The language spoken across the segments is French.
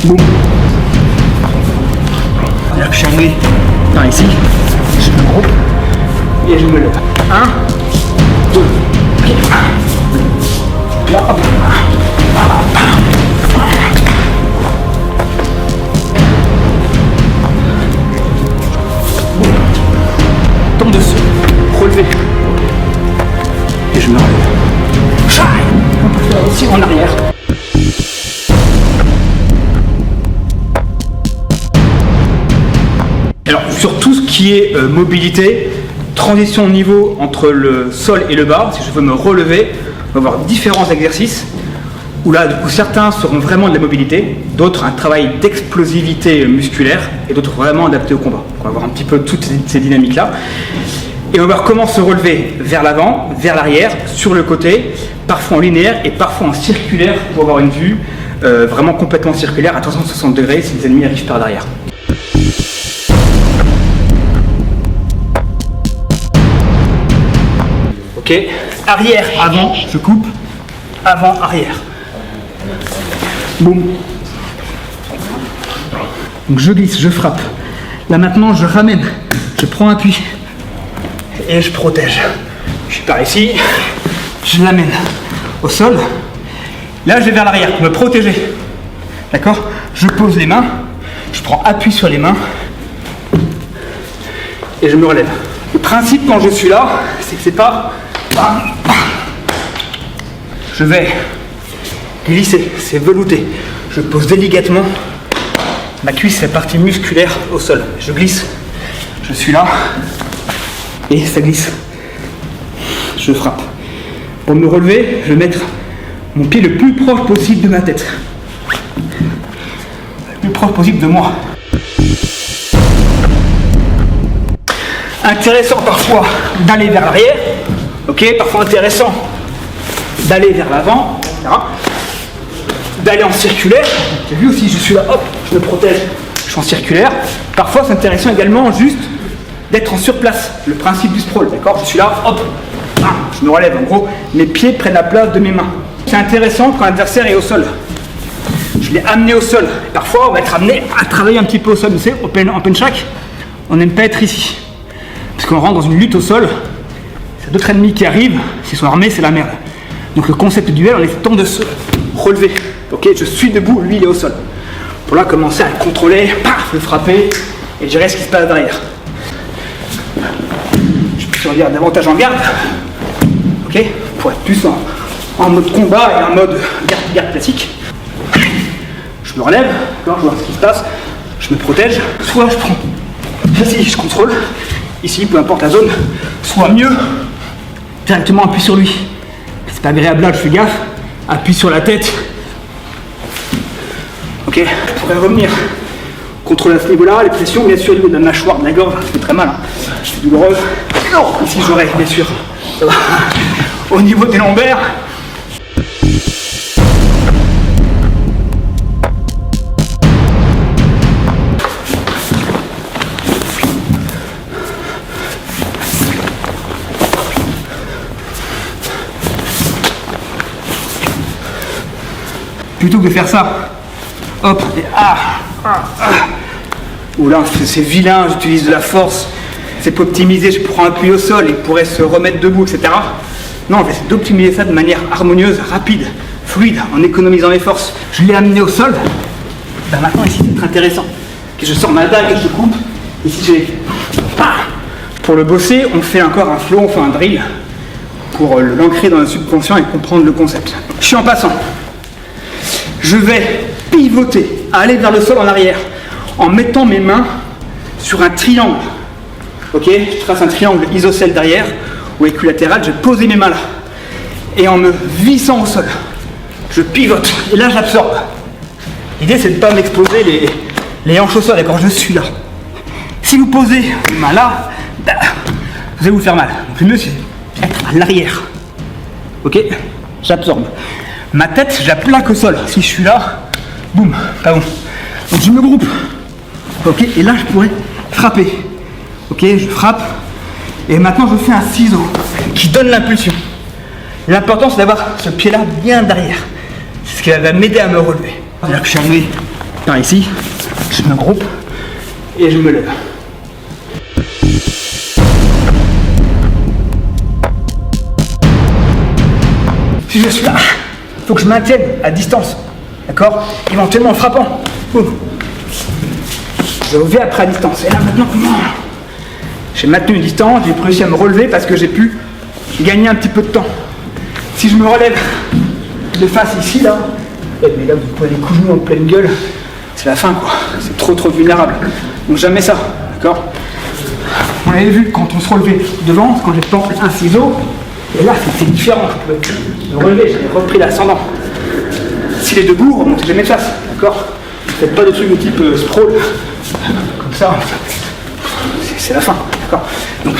Boum. C'est-à-dire que je suis amené par ici, je me groupe et je me lève. 1, 2, ok. Là, hop. Tombe dessus, relevé. Et je me relève. Chai. On peut faire aussi en arrière. Alors sur tout ce qui est mobilité, transition de niveau entre le sol et le bas, si je veux me relever, on va avoir différents exercices où là du coup certains seront vraiment de la mobilité, d'autres un travail d'explosivité musculaire et d'autres vraiment adaptés au combat. Donc, on va voir un petit peu toutes ces dynamiques là. Et on va voir comment se relever vers l'avant, vers l'arrière, sur le côté, parfois en linéaire et parfois en circulaire pour avoir une vue vraiment complètement circulaire à 360 degrés si les ennemis arrivent par derrière. Ok, arrière, avant, je coupe, avant, arrière. Boum. Donc je glisse, je frappe. Là maintenant je ramène, je prends appui et je protège. Je suis par ici, je l'amène au sol. Là je vais vers l'arrière pour me protéger. D'accord? Je pose les mains, je prends appui sur les mains et je me relève. Le principe quand je suis là, c'est que c'est pas... Je vais glisser, c'est velouté. Je pose délicatement ma cuisse, la partie musculaire au sol. Je glisse, je suis là et ça glisse. Je frappe. Pour me relever, je vais mettre mon pied le plus proche possible de ma tête. Le plus proche possible de moi. Intéressant parfois d'aller vers l'arrière. Ok, parfois intéressant d'aller vers l'avant, etc. D'aller en circulaire. J'ai vu aussi, je suis là, hop, je me protège, je suis en circulaire. Parfois, c'est intéressant également juste d'être en surplace. Le principe du sprawl, d'accord? Je suis là, hop, je me relève. En gros, mes pieds prennent la place de mes mains. C'est intéressant quand l'adversaire est au sol. Je l'ai amené au sol. Parfois, on va être amené à travailler un petit peu au sol. Vous savez, en punchak, on n'aime pas être ici. Parce qu'on rentre dans une lutte au sol. D'autres ennemis qui arrivent, s'ils sont armés, c'est la merde. Donc le concept du duel, on est temps de se relever. Ok, je suis debout, lui il est au sol. Pour là commencer à le contrôler, paf, le frapper et gérer ce qui se passe derrière. Je peux survivre davantage en garde. Ok, pour être plus en mode combat et en mode garde classique. Je me relève, je vois ce qui se passe, je me protège. Soit je prends, ici je contrôle, ici peu importe la zone, soit mieux. Directement appuie sur lui. C'est pas agréable là, je fais gaffe. Appuie sur la tête. Ok, je pourrais revenir. Contrôler à ce niveau-là, les pressions, bien sûr, au niveau de la mâchoire, de la gorge, ça fait très mal. Hein. C'est douloureux. Non, ici j'aurais, bien sûr. Ça va. Au niveau des lombaires. Plutôt que de faire ça, hop, et ou là c'est vilain, j'utilise de la force, c'est pour optimiser, je prends appui au sol, il pourrait se remettre debout, etc. Non, on va essayer d'optimiser ça de manière harmonieuse, rapide, fluide, en économisant les forces. Je l'ai amené au sol, ben maintenant ici c'est très intéressant. Okay, je sors ma dague et je coupe, ici j'ai... Pour le bosser, on fait encore un flow, on fait un drill, pour l'ancrer dans le subconscient et comprendre le concept. Je suis en passant. Je vais pivoter, aller vers le sol en arrière, en mettant mes mains sur un triangle. Ok, je trace un triangle isocèle derrière, ou équilatéral, je vais poser mes mains là. Et en me vissant au sol, je pivote, et là j'absorbe. L'idée c'est de ne pas m'exposer les hanches au sol, et quand je suis là. Si vous posez les mains là, bah, vous allez vous faire mal. Donc le mieux c'est être à l'arrière. Ok, j'absorbe. Ma tête, je la plaque au sol. Si je suis là, boum, pas bon. Donc je me groupe. Ok, et là je pourrais frapper. Ok, je frappe. Et maintenant je fais un ciseau qui donne l'impulsion. L'important c'est d'avoir ce pied-là bien derrière. C'est ce qui va m'aider à me relever. C'est-à-dire que je suis arrivé Par ici, je me groupe et je me lève. Si je suis là, il faut que je maintienne à distance, d'accord? Éventuellement en frappant. Je reviens après à distance. Et là maintenant, j'ai maintenu une distance, j'ai réussi à me relever parce que j'ai pu gagner un petit peu de temps. Si je me relève de face ici, là, mais là vous prenez des coups de genoux en pleine gueule, c'est la fin quoi, c'est trop vulnérable. Donc jamais ça, d'accord? On avait vu quand on se relevait devant, quand j'ai tenté un ciseau, et là c'était différent, je pouvais me relever, j'ai repris l'ascendant. S'il est debout, remontez jamais de face, d'accord? Faites pas de trucs de type sprawl, comme ça, c'est la fin, d'accord? Donc,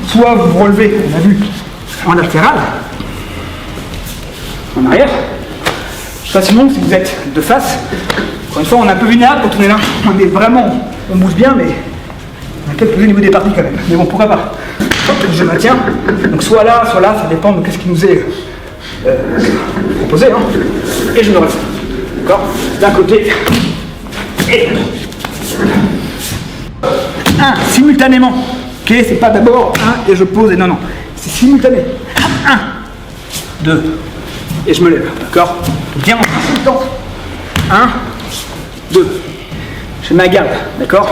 soit vous vous relevez, on a vu, en latéral, en arrière, soit sinon si vous êtes de face, encore une fois on est un peu vulnérable quand on est là, on est vraiment, on bouge bien mais on a quelques au niveau des parties quand même, mais bon pourquoi pas. Hop, je maintiens, donc soit là, ça dépend de ce qui nous est proposé, hein. Et je me relève, d'accord, d'un côté et de l'autre. Simultanément, ok, c'est pas d'abord un et je pose et non, c'est simultané. 1, 2, et je me lève, d'accord? Bien en même temps. 1, 2. Je mets ma garde, d'accord?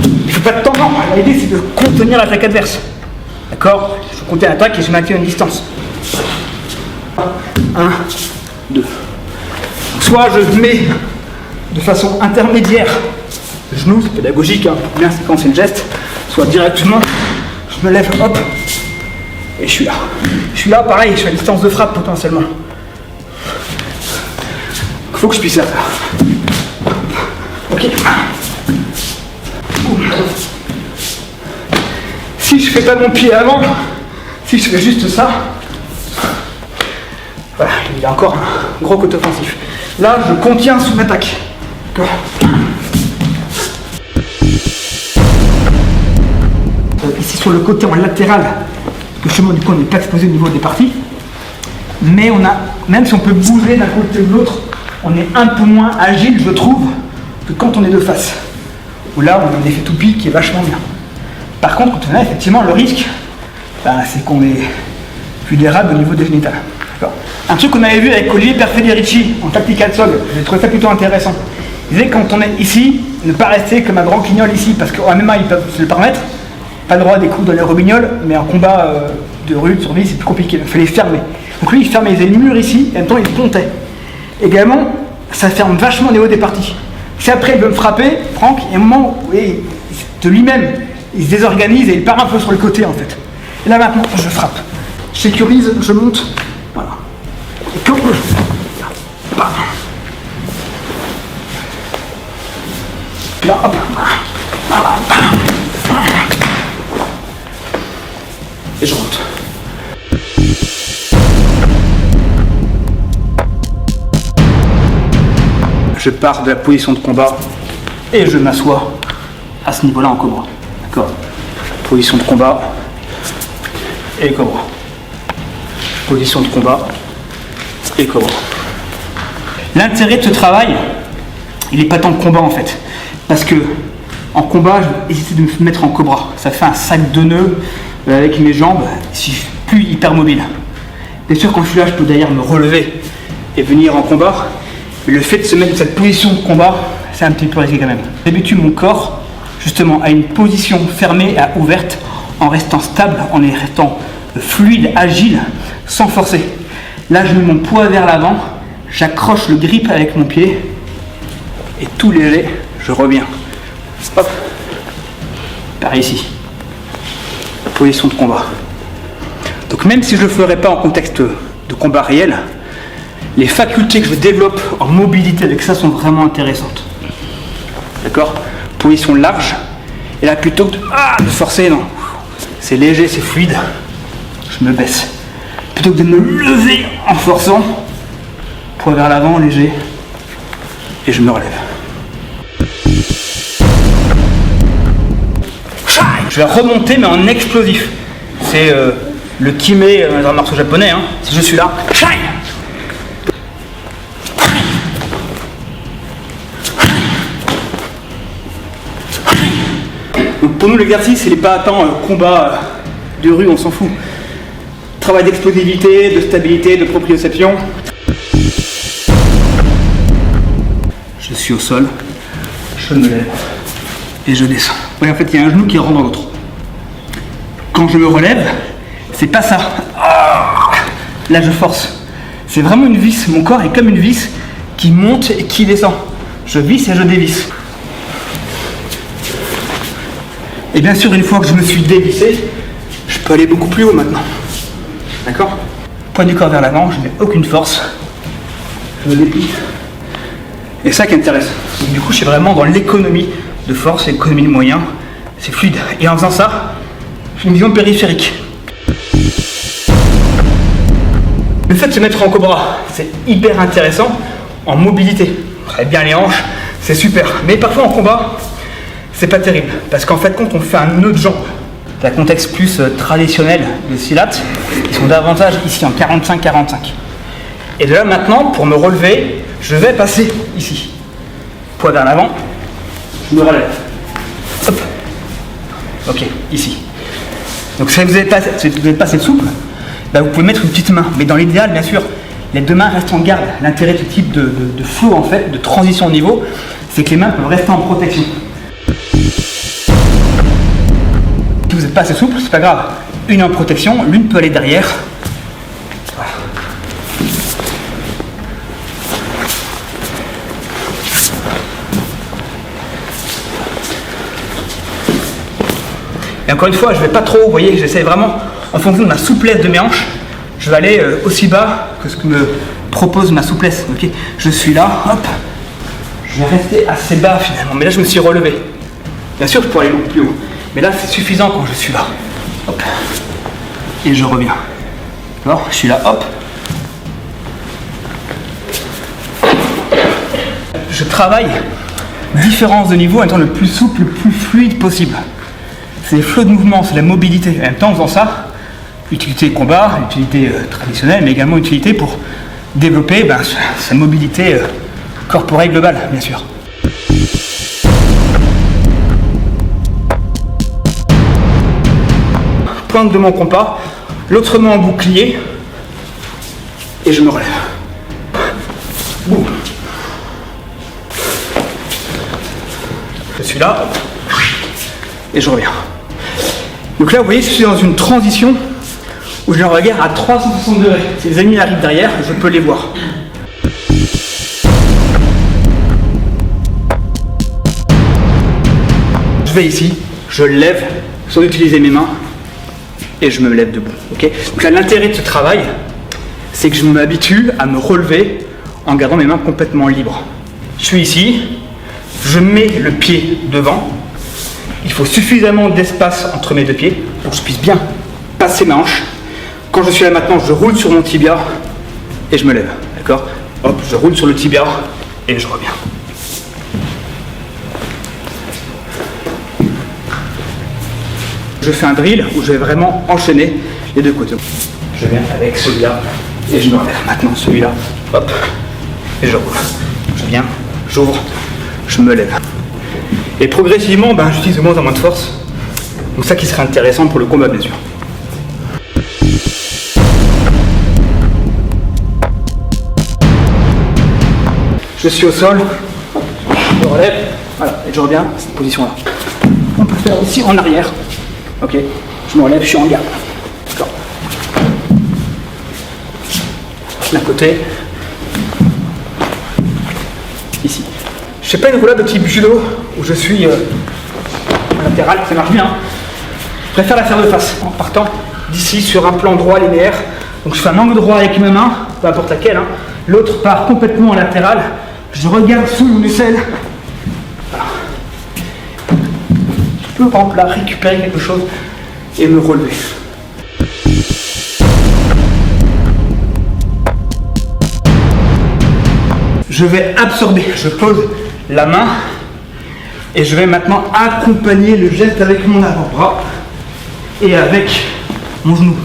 Il ne faut pas de temps, non. L'idée c'est de contenir l'attaque adverse. D'accord? Je compte l'attaque et je maintiens une distance. 1, 2. Soit je mets de façon intermédiaire le genou, c'est pédagogique, hein, pour bien séquencer le geste, soit directement, je me lève, hop, et je suis là. Je suis là, pareil, je suis à distance de frappe potentiellement. Il faut que je puisse la faire. Ok. Si je fais pas mon pied avant, si je fais juste ça, voilà, il y a encore un gros côté offensif. Là, je contiens sous l'attaque. D'accord. Ici sur le côté en latéral, le chemin du coup on n'est pas exposé au niveau des parties, mais on a, même si on peut bouger d'un côté ou de l'autre, on est un peu moins agile je trouve que quand on est de face, où là on a un effet toupie qui est vachement bien. Par contre quand on a effectivement le risque, c'est qu'on est vulnérable au niveau des génitales. Un truc qu'on avait vu avec Olivier Perfederici en tactical sol, j'ai trouvé ça plutôt intéressant. Il disait quand on est ici, ne pas rester comme un branquignol ici, parce qu'en MMA ils peuvent se le permettre. Pas le droit à des coups dans les robignoles, mais en combat de rue, de survie, c'est plus compliqué, il fallait les fermer. Donc lui, il fermait les murs ici, et en même temps, il pontait. Également, ça ferme vachement les hauts des parties. Si après, il veut me frapper, Franck, il y a un moment où de lui-même, il se désorganise et il part un peu sur le côté, en fait. Et là, maintenant, je frappe. Je sécurise, je monte, voilà. Et quand je... Là, hop, voilà. Et je rentre. Je pars de la position de combat et je m'assois à ce niveau-là en cobra. D'accord? Position de combat et cobra. Position de combat et cobra. L'intérêt de ce travail, il n'est pas tant de combat en fait. Parce que en combat, je vais essayer de me mettre en cobra. Ça fait un sac de nœuds avec mes jambes, je suis plus hyper mobile. Bien sûr, quand je suis là, je peux d'ailleurs me relever et venir en combat. Mais le fait de se mettre dans cette position de combat, c'est un petit peu risqué quand même. J'habitue mon corps justement à une position fermée et ouverte, en restant stable, en restant fluide, agile, sans forcer. Là, je mets mon poids vers l'avant, j'accroche le grip avec mon pied et tout léger, je reviens. Hop, par ici. Position de combat. Donc même si je ne le ferai pas en contexte de combat réel, les facultés que je développe en mobilité avec ça sont vraiment intéressantes. D'accord? Position large. Et là plutôt que de forcer, non. C'est léger, c'est fluide. Je me baisse. Plutôt que de me lever en forçant, poids vers l'avant, léger. Et je me relève. Je vais remonter mais en explosif. C'est le kime dans les arts martiaux japonais. Hein. Si je suis là, Donc pour nous, l'exercice, il n'est pas tant combat de rue, on s'en fout. Travail d'explosivité, de stabilité, de proprioception. Je suis au sol, je me lève et je descends. Oui, en fait, il y a un genou qui rentre dans l'autre. Quand je me relève, c'est pas ça. Là, je force. C'est vraiment une vis. Mon corps est comme une vis qui monte et qui descend. Je visse et je dévisse. Et bien sûr, une fois que je me suis dévissé, je peux aller beaucoup plus haut maintenant. D'accord? Poids du corps vers l'avant, je n'ai aucune force. Je me déplie. Et ça qui intéresse. Donc, du coup, je suis vraiment dans l'économie de force, l'économie de moyens. C'est fluide. Et en faisant ça, j'ai une vision périphérique. Le fait de se mettre en cobra, c'est hyper intéressant en mobilité. Très bien les hanches, c'est super. Mais parfois en combat, c'est pas terrible. Parce qu'en fait, quand on fait un nœud de jambe, c'est un contexte plus traditionnel de Silat, ils sont davantage ici en 45-45. Et de là maintenant, pour me relever, je vais passer ici. Poids vers l'avant, je me relève. Hop. Ok, ici. Donc si vous n'êtes pas assez souple, bah, vous pouvez mettre une petite main. Mais dans l'idéal, bien sûr, les deux mains restent en garde. L'intérêt de ce type de flow, en fait, de transition au niveau, c'est que les mains peuvent rester en protection. Si vous n'êtes pas assez souple, c'est pas grave. Une en protection, l'une peut aller derrière. Voilà. Et encore une fois, je ne vais pas trop haut, vous voyez, j'essaie vraiment, en fonction de ma souplesse de mes hanches, je vais aller aussi bas que ce que me propose ma souplesse. Okay, je suis là, hop, je vais rester assez bas finalement, mais là je me suis relevé. Bien sûr, je peux aller beaucoup plus haut, mais là c'est suffisant quand je suis là. Hop, et je reviens. Alors, je suis là, hop. Je travaille différence de niveau en étant le plus souple, le plus fluide possible. C'est les flots de mouvement, c'est la mobilité. En même temps, en faisant ça, utilité combat, utilité traditionnelle, mais également utilité pour développer sa mobilité corporelle globale, bien sûr. Pointe de mon compas, l'autre main en bouclier, et je me relève. Boum. Je suis là, et je reviens. Donc là, vous voyez, je suis dans une transition où j'ai un regard à 360 degrés. Si les ennemis arrivent derrière, je peux les voir. Je vais ici, je lève sans utiliser mes mains et je me lève debout. Okay, donc là, l'intérêt de ce travail, c'est que je m'habitue à me relever en gardant mes mains complètement libres. Je suis ici, je mets le pied devant. Il faut suffisamment d'espace entre mes deux pieds pour que je puisse bien passer ma hanche. Quand je suis là maintenant, je roule sur mon tibia et je me lève. D'accord? Hop, je roule sur le tibia et je reviens. Je fais un drill où je vais vraiment enchaîner les deux côtés. Je viens avec celui-là et je me relève. Maintenant celui-là, hop, et je roule. Je viens, j'ouvre, je me lève. Et progressivement, j'utilise de moins en moins de force. Donc ça qui serait intéressant pour le combat, bien sûr. Je suis au sol, je me relève, voilà, et je reviens à cette position-là. On peut faire aussi en arrière. Ok, je me relève, je suis en garde. D'accord. D'un côté, ici. Je fais pas une roulade de type judo où je suis latéral, ça marche bien. Je préfère la faire de face, en partant d'ici sur un plan droit linéaire. Donc je fais un angle droit avec ma main, peu importe laquelle. Hein. L'autre part complètement en latéral. Je regarde sous mon aisselle. Voilà. Je peux par exemple là récupérer quelque chose et me relever. Je vais absorber, je pose la main et je vais maintenant accompagner le geste avec mon avant-bras et avec mon genou.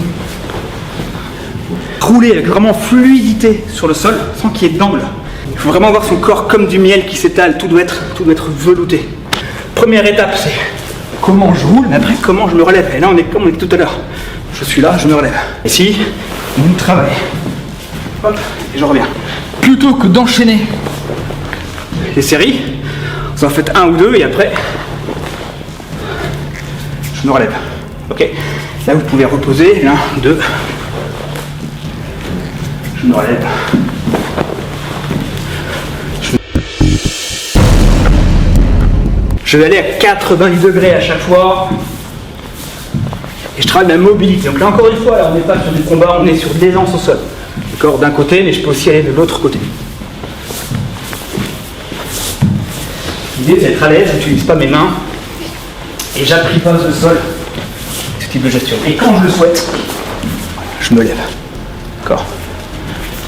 Rouler avec vraiment fluidité sur le sol sans qu'il y ait d'angle. Il faut vraiment voir son corps comme du miel qui s'étale, tout doit être velouté. Première étape, c'est comment je roule, mais après comment je me relève. Et là on est comme on était tout à l'heure. Je suis là, je me relève. Ici, vous travaillez. Hop, et je reviens. Plutôt que d'enchaîner les séries, vous en faites un ou deux et après, je me relève. Ok. Là vous pouvez reposer. 1, 2. Je me relève. Je vais aller à 90 degrés à chaque fois. Et je travaille ma mobilité. Donc là encore une fois, là, on n'est pas sur du combat, on est sur de l'aisance au sol. D'accord, d'un côté, mais je peux aussi aller de l'autre côté. L'idée c'est d'être à l'aise, je n'utilise pas mes mains. Et j'apprivoise le sol. Ce type de gestion. Et quand je le souhaite, je me lève. D'accord.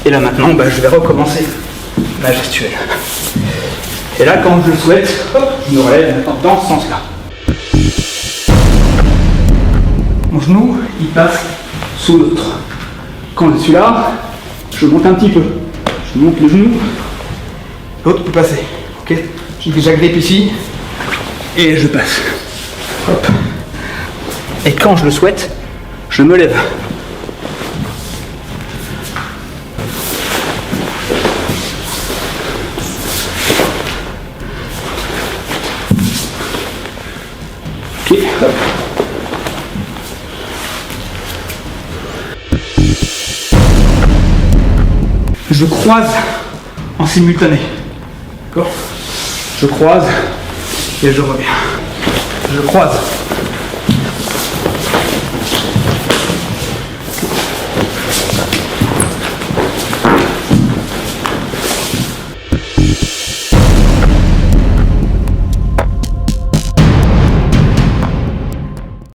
Et là maintenant, je vais recommencer ma gestuelle. Et là, quand je le souhaite, hop, je me relève dans ce sens-là. Mon genou, il passe sous l'autre. Quand je suis là, je monte un petit peu. Je monte le genou, l'autre peut passer. Ok, j'agrippe ici et je passe. Hop. Et quand je le souhaite, je me lève. Ok, hop. Je croise en simultané. D'accord ? Je croise et je reviens. Je croise